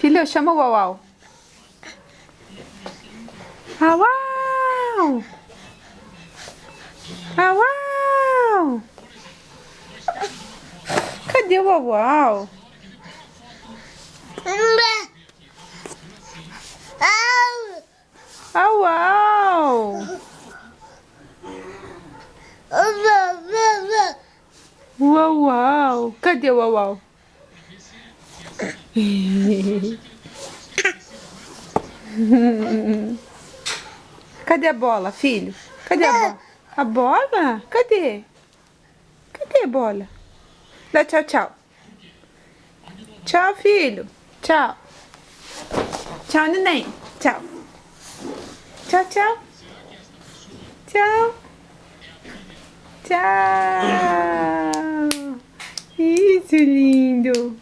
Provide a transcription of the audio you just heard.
Filho, chama o Uau Uau. Uau Uau! Uau Uau! Cadê o Uau Uau? Uau Uau! Uau Uau! Cadê o Uau Uau? Cadê a bola, filho? Cadê a bola? A bola? Cadê? Cadê a bola? Dá tchau, tchau. Tchau, filho. Tchau. Tchau, neném. Tchau. Tchau, tchau. Tchau. Tchau. Isso, lindo.